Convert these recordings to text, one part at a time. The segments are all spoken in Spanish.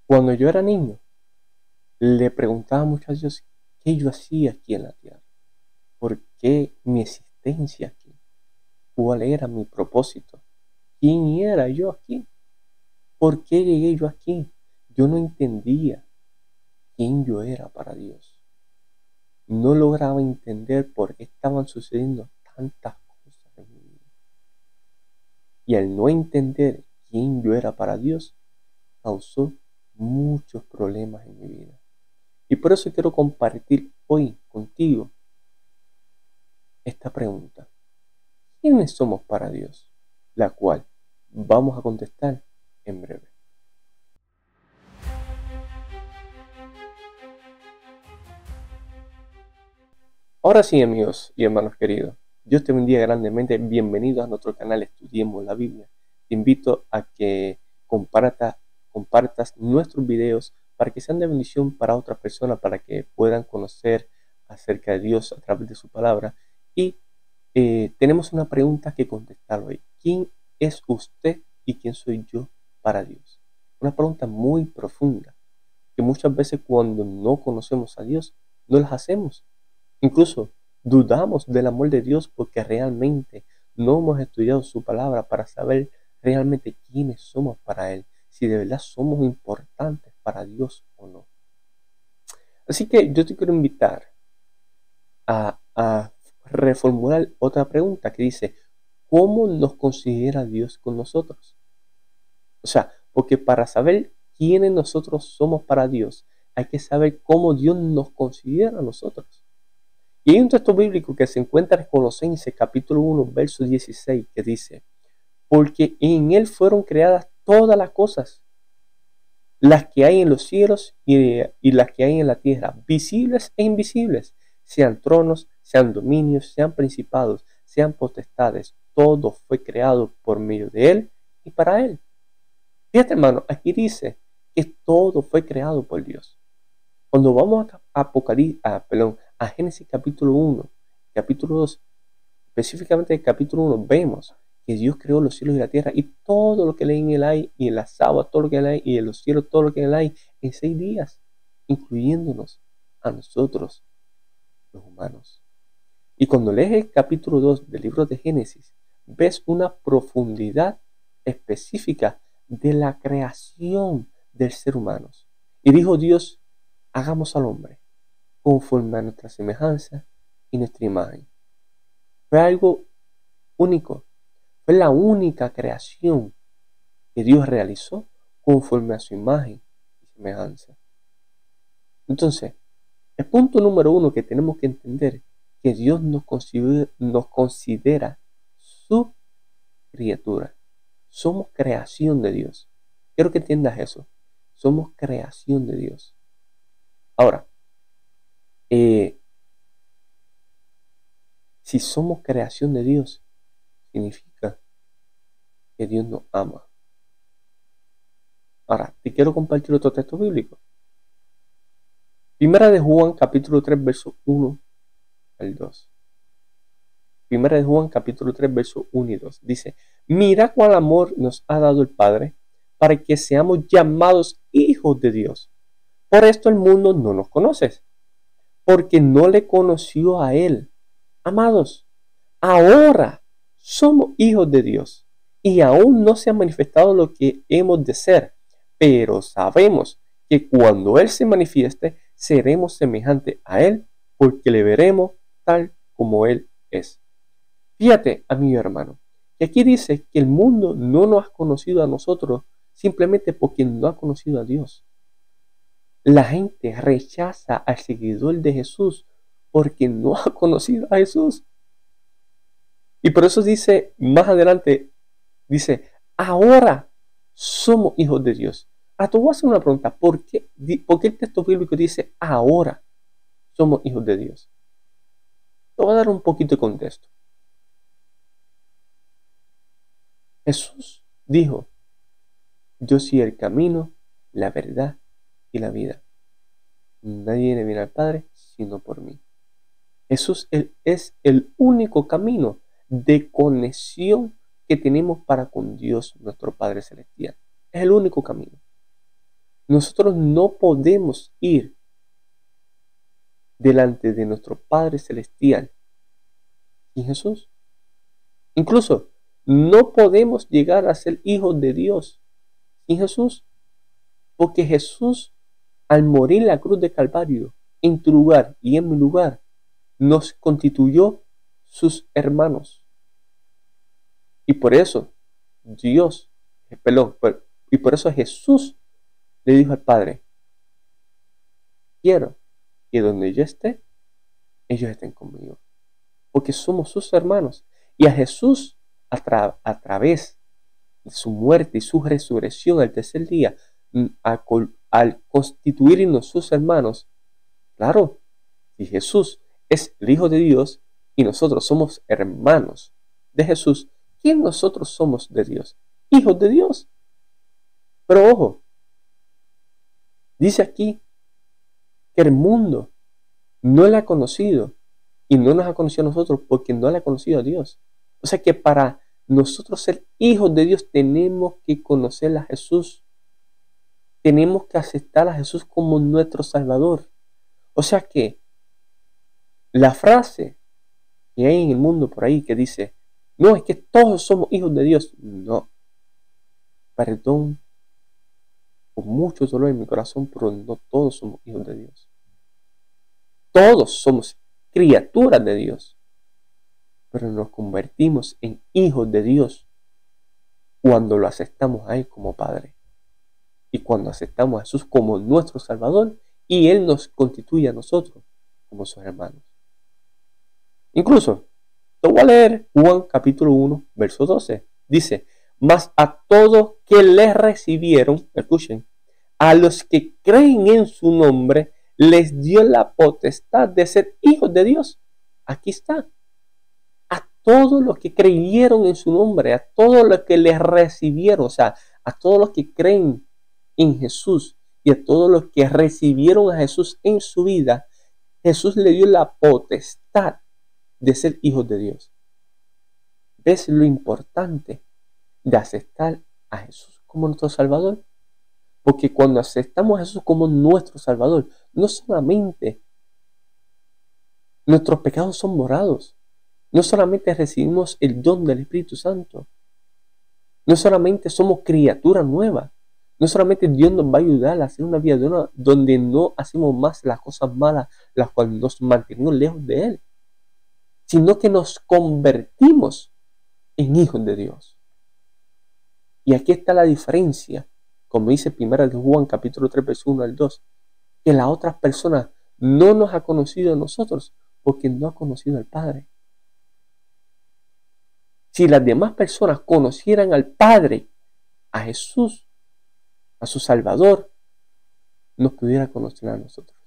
Cuando yo era niño, le preguntaba mucho a Dios qué yo hacía aquí en la tierra, por qué mi existencia aquí, cuál era mi propósito, quién era yo aquí, por qué llegué yo aquí. Yo no entendía quién yo era para Dios. No lograba entender por qué estaban sucediendo tantas cosas en mi vida. Y al no entender quién yo era para Dios, causó muchos problemas en mi vida. Y por eso quiero compartir hoy contigo esta pregunta. ¿Quiénes somos para Dios? La cual vamos a contestar en breve. Ahora sí, amigos y hermanos queridos, Dios te bendiga grandemente. Bienvenidos a nuestro canal Estudiemos la Biblia. Te invito a que compartas nuestros videos para que sean de bendición para otras personas, para que puedan conocer acerca de Dios a través de su palabra. Y tenemos una pregunta que contestar hoy. ¿Quién es usted y quién soy yo para Dios? Una pregunta muy profunda que muchas veces cuando no conocemos a Dios no las hacemos. Incluso dudamos del amor de Dios porque realmente no hemos estudiado su palabra para saber realmente quiénes somos para Él, si de verdad somos importantes para Dios o no. Así que yo te quiero invitar a reformular otra pregunta que dice, ¿cómo nos considera Dios con nosotros? O sea, porque para saber quiénes nosotros somos para Dios, hay que saber cómo Dios nos considera a nosotros. Y hay un texto bíblico que se encuentra en Colosenses capítulo 1, verso 16, que dice, porque en Él fueron creadas todas las cosas, las que hay en los cielos y las que hay en la tierra, visibles e invisibles, sean tronos, sean dominios, sean principados, sean potestades, todo fue creado por medio de Él y para Él. Fíjate, hermano, aquí dice que todo fue creado por Dios. Cuando vamos a Génesis capítulo 1, capítulo 2, específicamente el capítulo 1, vemos que Dios creó los cielos y la tierra y todo lo que hay en el aire y en las aguas, todo lo que hay y en los cielos, todo lo que hay en 6 días, incluyéndonos a nosotros, los humanos. Y cuando lees el capítulo 2 del libro de Génesis, ves una profundidad específica de la creación del ser humano. Y dijo Dios, hagamos al hombre conforme a nuestra semejanza y nuestra imagen. Fue algo único. Fue la única creación que Dios realizó conforme a su imagen y semejanza. Entonces, el punto número 1 que tenemos que entender que Dios nos considera su criatura. Somos creación de Dios. Quiero que entiendas eso. Somos creación de Dios. Ahora, si somos creación de Dios, significa que Dios nos ama. Ahora, te quiero compartir otro texto bíblico. Primera de Juan, capítulo 3, verso 1 al 2. Primera de Juan, capítulo 3, verso 1 y 2. Dice, mira cuál amor nos ha dado el Padre para que seamos llamados hijos de Dios. Por esto el mundo no nos conoce, porque no le conoció a Él. Amados, ahora somos hijos de Dios y aún no se ha manifestado lo que hemos de ser, pero sabemos que cuando Él se manifieste, seremos semejantes a Él, porque le veremos tal como Él es. Fíjate, amigo hermano, que aquí dice que el mundo no nos ha conocido a nosotros simplemente porque no ha conocido a Dios. La gente rechaza al seguidor de Jesús porque no ha conocido a Jesús. Y por eso dice, más adelante, dice, ahora somos hijos de Dios. Ahora te voy a hacer una pregunta, ¿por qué el texto bíblico dice, ahora somos hijos de Dios? Te voy a dar un poquito de contexto. Jesús dijo, yo soy el camino, la verdad y la vida. Nadie viene al Padre sino por mí. Jesús es el único camino de conexión que tenemos para con Dios, nuestro Padre Celestial. Es el único camino. Nosotros no podemos ir delante de nuestro Padre Celestial sin Jesús. Incluso no podemos llegar a ser hijos de Dios sin Jesús, porque Jesús, al morir en la cruz de Calvario, en tu lugar y en mi lugar, nos constituyó sus hermanos. Y por eso Dios, y por eso Jesús le dijo al Padre: quiero que donde yo esté, ellos estén conmigo, porque somos sus hermanos. Y a Jesús, a través de su muerte y su resurrección al tercer día, al constituirnos sus hermanos, claro, si Jesús es el Hijo de Dios y nosotros somos hermanos de Jesús, ¿quién nosotros somos de Dios? Hijos de Dios. Pero ojo, dice aquí que el mundo no le ha conocido y no nos ha conocido a nosotros porque no le ha conocido a Dios. O sea que para nosotros ser hijos de Dios tenemos que conocer a Jesús. Tenemos que aceptar a Jesús como nuestro Salvador. O sea que la frase que hay en el mundo por ahí que dice: no, es que todos somos hijos de Dios. No. Perdón por mucho dolor en mi corazón, pero no todos somos hijos de Dios. Todos somos criaturas de Dios, pero nos convertimos en hijos de Dios cuando lo aceptamos a Él como Padre y cuando aceptamos a Jesús como nuestro Salvador y Él nos constituye a nosotros como sus hermanos. Incluso, te voy a leer Juan capítulo 1, verso 12. Dice: mas a todos que le recibieron, escuchen, a los que creen en su nombre, les dio la potestad de ser hijos de Dios. Aquí está. A todos los que creyeron en su nombre, a todos los que les recibieron, o sea, a todos los que creen en Jesús y a todos los que recibieron a Jesús en su vida, Jesús le dio la potestad de ser hijos de Dios. ¿Ves lo importante de aceptar a Jesús como nuestro Salvador? Porque cuando aceptamos a Jesús como nuestro Salvador, no solamente nuestros pecados son borrados, no solamente recibimos el don del Espíritu Santo, no solamente somos criaturas nuevas, no solamente Dios nos va a ayudar a hacer una vida donde no hacemos más las cosas malas, las cuales nos mantenemos lejos de Él, sino que nos convertimos en hijos de Dios. Y aquí está la diferencia, como dice 1 de Juan capítulo 3, verso 1 al 2, que la otra persona no nos ha conocido a nosotros porque no ha conocido al Padre. Si las demás personas conocieran al Padre, a Jesús, a su Salvador, nos pudiera conocer a nosotros.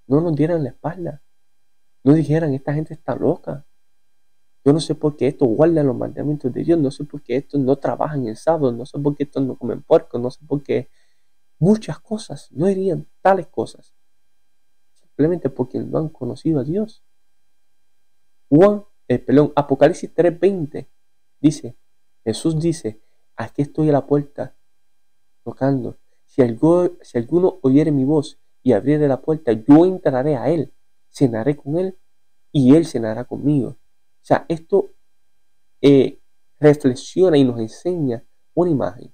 No nos dieran la espalda, no dijeran: esta gente está loca. Yo no sé por qué estos guardan los mandamientos de Dios, no sé por qué estos no trabajan el sábado, no sé por qué estos no comen puerco, no sé por qué muchas cosas, no dirían tales cosas, simplemente porque no han conocido a Dios. Apocalipsis 3:20 dice, Jesús dice: aquí estoy a la puerta tocando, si alguno oyere mi voz y abriere la puerta, yo entraré a él, cenaré con él y él cenará conmigo. O sea, esto reflexiona y nos enseña una imagen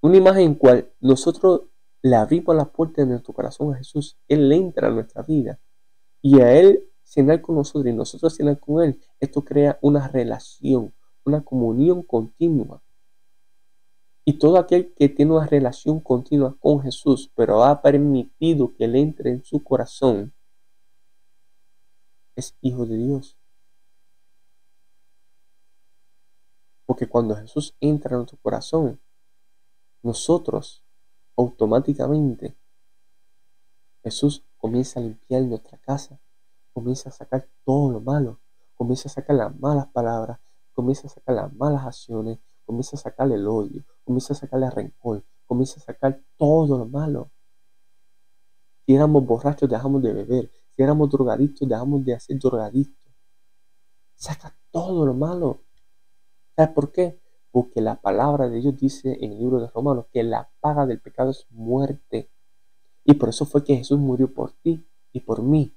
en cual nosotros le abrimos la puerta de nuestro corazón a Jesús. Él entra a nuestra vida y a Él cenar con nosotros y nosotros cenar con Él. Esto crea una relación, una comunión continua. Y todo aquel que tiene una relación continua con Jesús, pero ha permitido que Él entre en su corazón, es hijo de Dios. Porque cuando Jesús entra en nuestro corazón, nosotros automáticamente, Jesús comienza a limpiar nuestra casa, comienza a sacar todo lo malo, comienza a sacar las malas palabras, comienza a sacar las malas acciones, comienza a sacar el odio, comienza a sacar el rencor, comienza a sacar todo lo malo. Si éramos borrachos, dejamos de beber. Si éramos drogadictos, dejamos de ser drogadictos. Saca todo lo malo. ¿Sabes por qué? Porque la palabra de Dios dice en el libro de Romanos que la paga del pecado es muerte. Y por eso fue que Jesús murió por ti y por mí.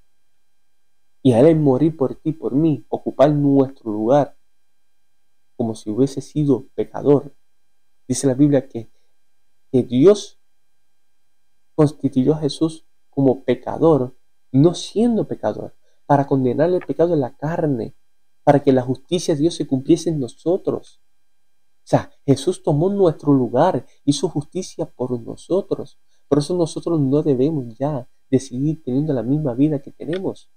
Y a Él morir por ti y por mí, ocupar nuestro lugar, como si hubiese sido pecador. Dice la Biblia que Dios constituyó a Jesús como pecador, no siendo pecador, para condenar el pecado en la carne, para que la justicia de Dios se cumpliese en nosotros. O sea, Jesús tomó nuestro lugar, hizo justicia por nosotros. Por eso nosotros no debemos ya decidir teniendo la misma vida que tenemos.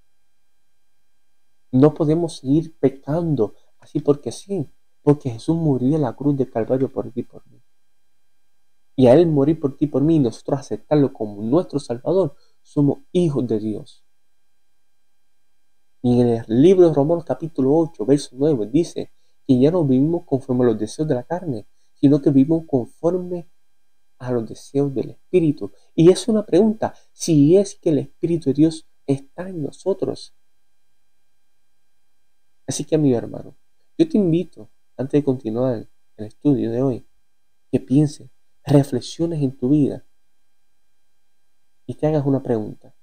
No podemos seguir pecando así porque sí, porque Jesús murió en la cruz del Calvario por ti y por mí. Y a Él morir por ti y por mí, y nosotros aceptarlo como nuestro Salvador, somos hijos de Dios. Y en el libro de Romanos capítulo 8, verso 9, dice que ya no vivimos conforme a los deseos de la carne, sino que vivimos conforme a los deseos del Espíritu. Y es una pregunta, si es que el Espíritu de Dios está en nosotros. Así que, amigo hermano, yo te invito, antes de continuar el estudio de hoy, que pienses, reflexiones en tu vida y te hagas una pregunta.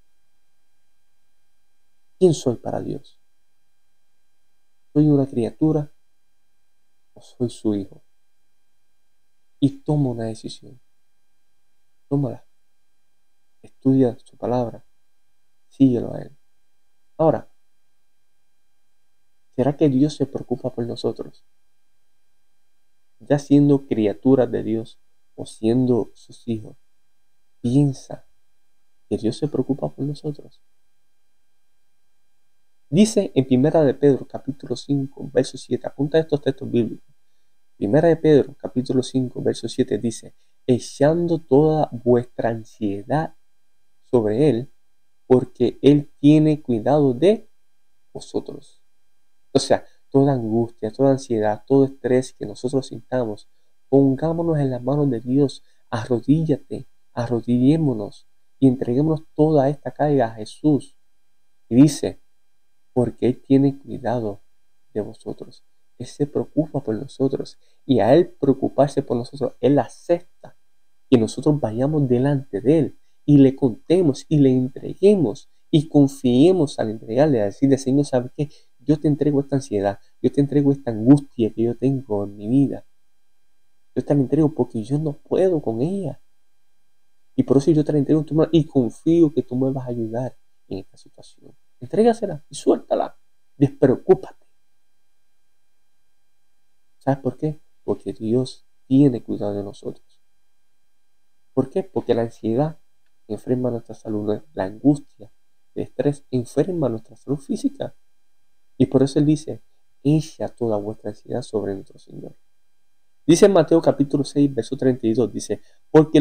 ¿Quién soy para Dios? ¿Soy una criatura o soy su hijo? Y toma una decisión. Tómala. Estudia su palabra. Síguelo a Él. Ahora, ¿será que Dios se preocupa por nosotros? Ya siendo criaturas de Dios o siendo sus hijos, piensa que Dios se preocupa por nosotros. Dice en Primera de Pedro, capítulo 5, verso 7, apunta estos textos bíblicos. Primera de Pedro, capítulo 5, verso 7 dice, echando toda vuestra ansiedad sobre Él, porque Él tiene cuidado de vosotros. O sea, toda angustia, toda ansiedad, todo estrés que nosotros sintamos, pongámonos en las manos de Dios, arrodíllate, arrodillémonos y entreguémonos toda esta carga a Jesús. Y dice, porque Él tiene cuidado de vosotros. Él se preocupa por nosotros. Y a Él preocuparse por nosotros, Él acepta que nosotros vayamos delante de Él y le contemos y le entreguemos y confiemos al entregarle, a decirle, Señor, ¿sabes qué? Yo te entrego esta ansiedad, yo te entrego esta angustia que yo tengo en mi vida. Yo te la entrego porque yo no puedo con ella. Y por eso yo te la entrego en tu mano y confío que tú me vas a ayudar en esta situación. Entrégasela y suéltala. Despreocúpate. ¿Sabes por qué? Porque Dios tiene cuidado de nosotros. ¿Por qué? Porque la ansiedad enferma nuestra salud, la angustia, el estrés enferma nuestra salud física. Y por eso Él dice, echa toda vuestra ansiedad sobre nuestro Señor. Dice en Mateo capítulo 6, verso 32, dice, porque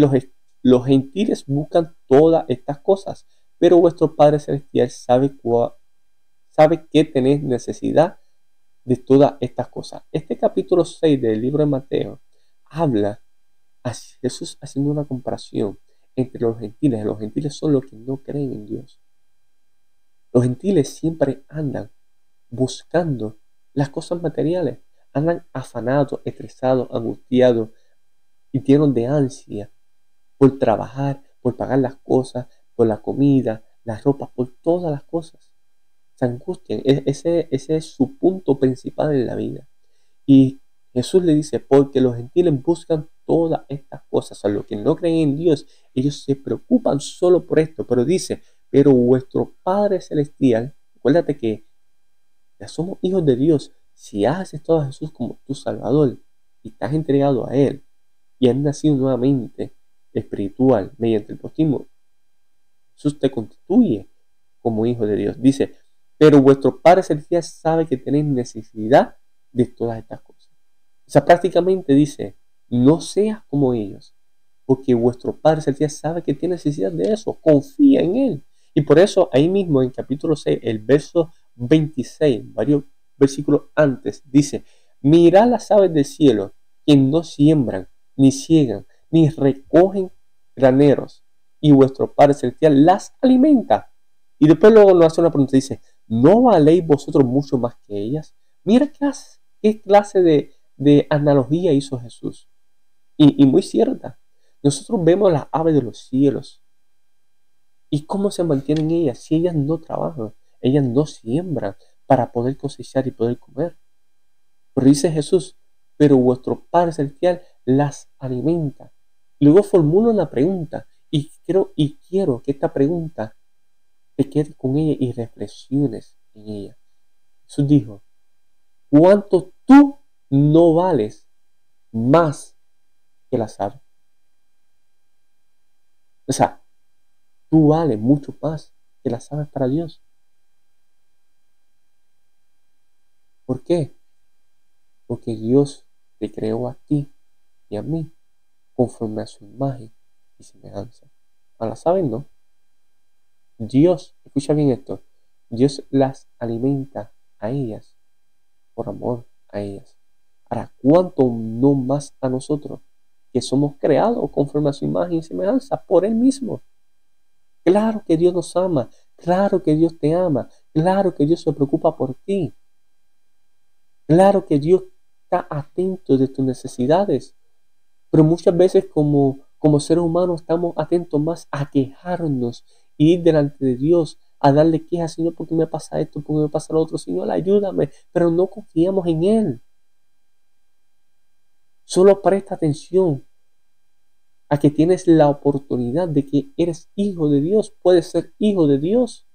los gentiles buscan todas estas cosas, pero vuestro Padre Celestial sabe que tenéis necesidad de todas estas cosas. Este capítulo 6 del libro de Mateo habla a Jesús haciendo una comparación entre los gentiles. Los gentiles son los que no creen en Dios. Los gentiles siempre andan buscando las cosas materiales. Andan afanados, estresados, angustiados y llenos de ansia por trabajar, por pagar las cosas, por la comida, las ropas, por todas las cosas. Se angustian. Ese es su punto principal en la vida. Y Jesús le dice, porque los gentiles buscan todas estas cosas. A los que no creen en Dios, ellos se preocupan solo por esto. Pero dice, pero vuestro Padre Celestial, acuérdate que ya somos hijos de Dios. Si has aceptado a Jesús como tu Salvador y te has entregado a Él y has nacido nuevamente espiritual mediante el bautismo, Jesús te constituye como hijo de Dios. Dice, pero vuestro Padre Celestial sabe que tenéis necesidad de todas estas cosas. O sea, prácticamente dice, no seas como ellos, porque vuestro Padre Celestial sabe que tiene necesidad de eso. Confía en Él. Y por eso ahí mismo en capítulo 6, el verso 26, varios versículos antes, dice, mirad las aves del cielo, que no siembran, ni ciegan, ni recogen graneros, y vuestro Padre Celestial las alimenta. Y después luego nos hace una pregunta, dice, ¿no valéis vosotros mucho más que ellas? Mira qué clase de analogía hizo Jesús. Y muy cierta. Nosotros vemos las aves de los cielos. ¿Y cómo se mantienen ellas? Si ellas no trabajan, ellas no siembran para poder cosechar y poder comer. Pero dice Jesús, pero vuestro Padre Celestial las alimenta. Luego formula una pregunta y quiero que esta pregunta te quedes con ella y reflexiones en ella. Jesús dijo, ¿cuánto tú no vales más que las aves? O sea, tú vales mucho más que las aves para Dios. ¿Por qué? Porque Dios te creó a ti y a mí conforme a su imagen y semejanza. A las aves no. Dios, escucha bien esto, Dios las alimenta a ellas por amor a ellas. Ahora, ¿cuánto no más a nosotros que somos creados conforme a su imagen y semejanza por Él mismo? Claro que Dios nos ama, claro que Dios te ama, claro que Dios se preocupa por ti, claro que Dios está atento de tus necesidades, pero muchas veces como seres humanos estamos atentos más a quejarnos y ir delante de Dios a darle quejas, Señor, ¿por qué me pasa esto? ¿Por qué me pasa lo otro? Señor, ayúdame, pero no confiamos en Él. Solo presta atención a que tienes la oportunidad de que eres hijo de Dios, puedes ser hijo de Dios.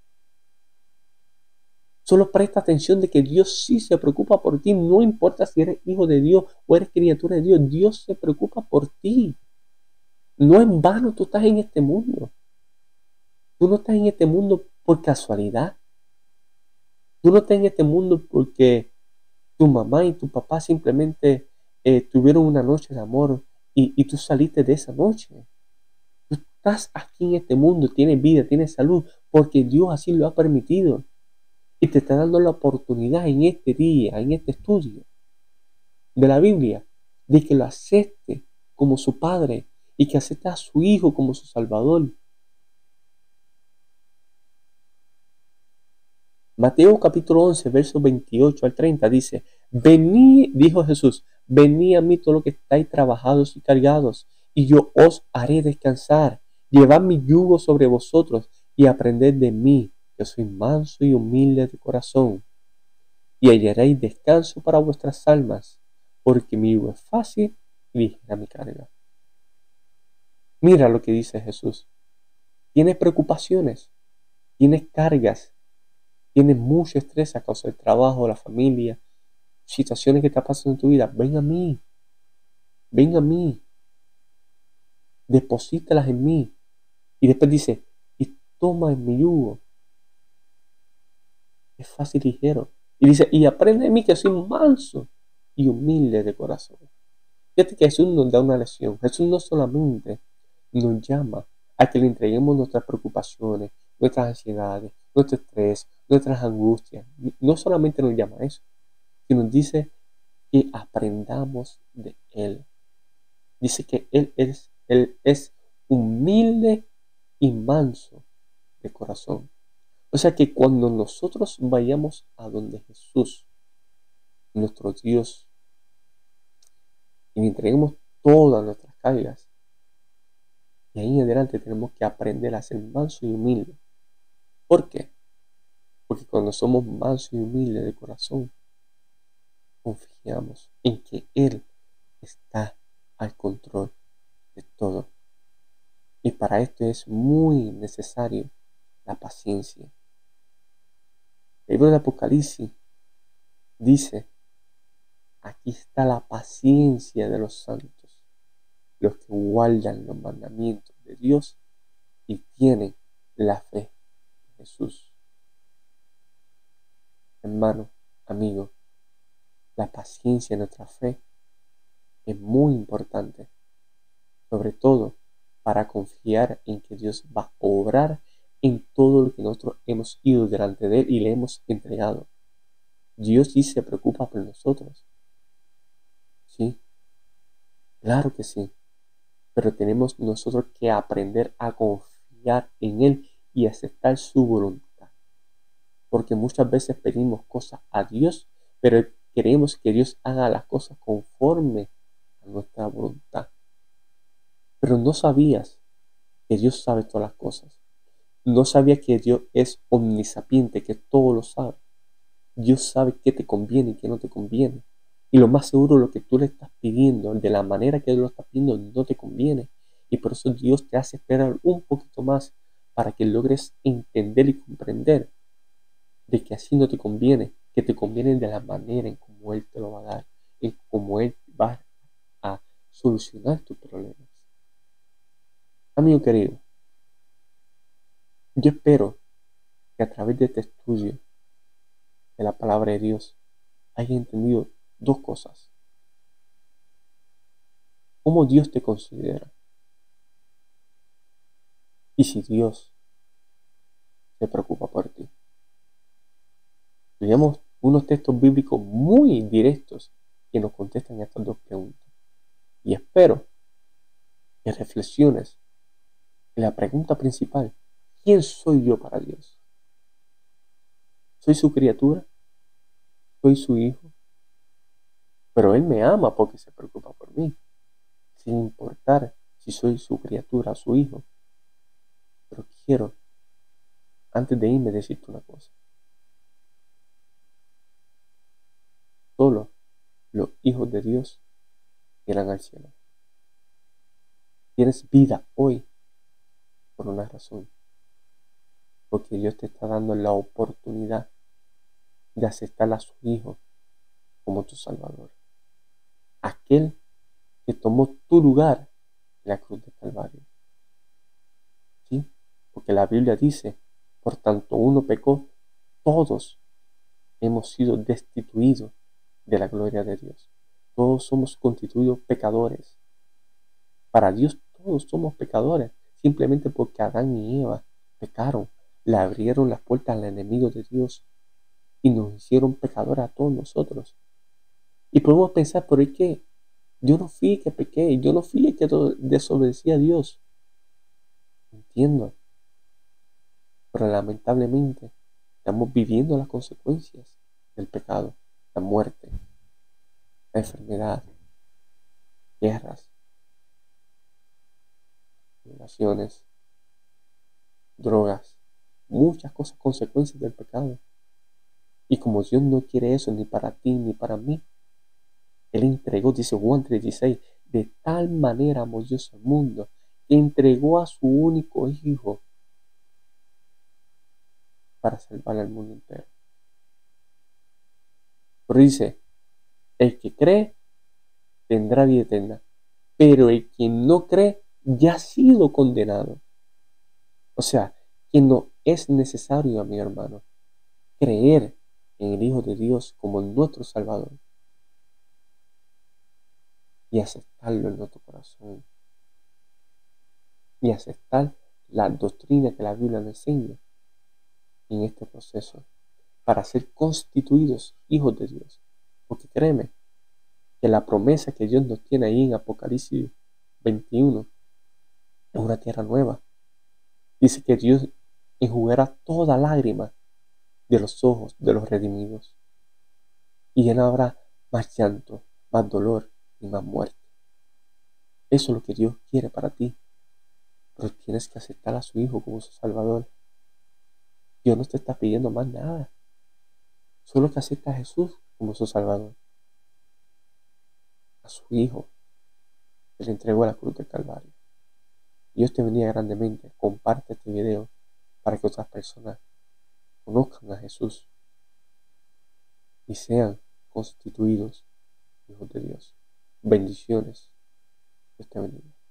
Solo presta atención de que Dios sí se preocupa por ti, no importa si eres hijo de Dios o eres criatura de Dios, Dios se preocupa por ti. No en vano tú estás en este mundo. Tú no estás en este mundo por casualidad. Tú no estás en este mundo porque tu mamá y tu papá simplemente tuvieron una noche de amor y tú saliste de esa noche. Tú estás aquí en este mundo, tienes vida, tienes salud, porque Dios así lo ha permitido. Y te está dando la oportunidad en este día, en este estudio de la Biblia, de que lo acepte como su Padre y que acepte a su Hijo como su Salvador. Mateo capítulo 11, versos 28 al 30 dice, venid, dijo Jesús, venid a mí todos los que estáis trabajados y cargados, y yo os haré descansar. Llevad mi yugo sobre vosotros y aprended de mí, que soy manso y humilde de corazón, y hallaréis descanso para vuestras almas, porque mi yugo es fácil y ligera mi carga. Mira lo que dice Jesús. Tienes preocupaciones, tienes cargas, tienes mucho estrés a causa del trabajo, la familia, situaciones que te pasan en tu vida. Ven a mí, ven a mí, deposítalas en mí. Y después dice, y toma en mi yugo. Es fácil y ligero. Y dice, y aprende de mí que soy manso y humilde de corazón. Fíjate que Jesús nos da una lección. Jesús no solamente nos llama a que le entreguemos nuestras preocupaciones, nuestras ansiedades, nuestro estrés, nuestras angustias. No solamente nos llama a eso, sino nos dice que aprendamos de Él. Dice que Él es humilde y manso de corazón. O sea que cuando nosotros vayamos a donde Jesús, nuestro Dios, y le entreguemos todas nuestras cargas, y ahí en adelante tenemos que aprender a ser manso y humilde. ¿Por qué? Porque cuando somos mansos y humildes de corazón, confiamos en que Él está al control de todo. Y para esto es muy necesario la paciencia. El libro de Apocalipsis dice, aquí está la paciencia de los santos, los que guardan los mandamientos de Dios y tienen la fe en Jesús. Hermano, amigo, la paciencia en nuestra fe es muy importante, sobre todo para confiar en que Dios va a obrar en todo lo que nosotros hemos ido delante de Él y le hemos entregado. Dios sí se preocupa por nosotros. Sí, claro que sí. Pero tenemos nosotros que aprender a confiar en Él y aceptar su voluntad. Porque muchas veces pedimos cosas a Dios, pero queremos que Dios haga las cosas conforme a nuestra voluntad. Pero no sabías que Dios sabe todas las cosas. No sabías que Dios es omnisapiente, que todo lo sabe. Dios sabe qué te conviene y qué no te conviene. Y lo más seguro, lo que tú le estás pidiendo, de la manera que lo estás pidiendo, no te conviene. Y por eso Dios te hace esperar un poquito más para que logres entender y comprender de que así no te conviene, que te conviene de la manera en cómo Él te lo va a dar, en cómo Él va a solucionar tus problemas. Amigo querido, yo espero que a través de este estudio de la palabra de Dios hayas entendido dos cosas. Cómo Dios te considera y si Dios se preocupa por ti. Leamos unos textos bíblicos muy directos que nos contestan estas dos preguntas. Y espero que reflexiones en la pregunta principal: ¿quién soy yo para Dios? ¿Soy su criatura? ¿Soy su hijo? Pero Él me ama porque se preocupa por mí, sin importar si soy su criatura o su hijo. Pero quiero, antes de irme, decirte una cosa. Solo los hijos de Dios irán al cielo. Tienes vida hoy por una razón. Porque Dios te está dando la oportunidad de aceptar a su Hijo como tu Salvador. Aquel que tomó tu lugar en la cruz del Calvario. ¿Sí? Porque la Biblia dice, por tanto uno pecó, todos hemos sido destituidos de la gloria de Dios. Todos somos constituidos pecadores. Para Dios todos somos pecadores, simplemente porque Adán y Eva pecaron, le abrieron las puertas al enemigo de Dios y nos hicieron pecadores a todos nosotros. Y podemos pensar, ¿por qué? Yo no fui que pequé, yo no fui el que desobedecí a Dios. Entiendo, pero lamentablemente estamos viviendo las consecuencias del pecado, la muerte, la enfermedad, guerras, violaciones, drogas, muchas cosas, consecuencias del pecado. Y como Dios no quiere eso ni para ti ni para mí, Él entregó, dice Juan 3:16, de tal manera amó Dios al mundo, que entregó a su único Hijo para salvar al mundo entero. Pero dice, el que cree tendrá vida eterna, pero el que no cree ya ha sido condenado. O sea, que no es necesario, mi hermano, creer en el Hijo de Dios como nuestro Salvador y aceptarlo en nuestro corazón y aceptar la doctrina que la Biblia nos enseña en este proceso para ser constituidos hijos de Dios. Porque créeme que la promesa que Dios nos tiene ahí en Apocalipsis 21 es una tierra nueva. Dice que Dios enjugará toda lágrima de los ojos de los redimidos. Y ya no habrá más llanto, más dolor y más muerte. Eso es lo que Dios quiere para ti. Pero tienes que aceptar a su Hijo como su Salvador. Dios no te está pidiendo más nada. Solo que acepta a Jesús como su Salvador. A su Hijo que le entregó a la cruz del Calvario. Dios te bendiga grandemente. Comparte este video para que otras personas conozcan a Jesús y sean constituidos hijos de Dios. Bendiciones. Dios te bendiga.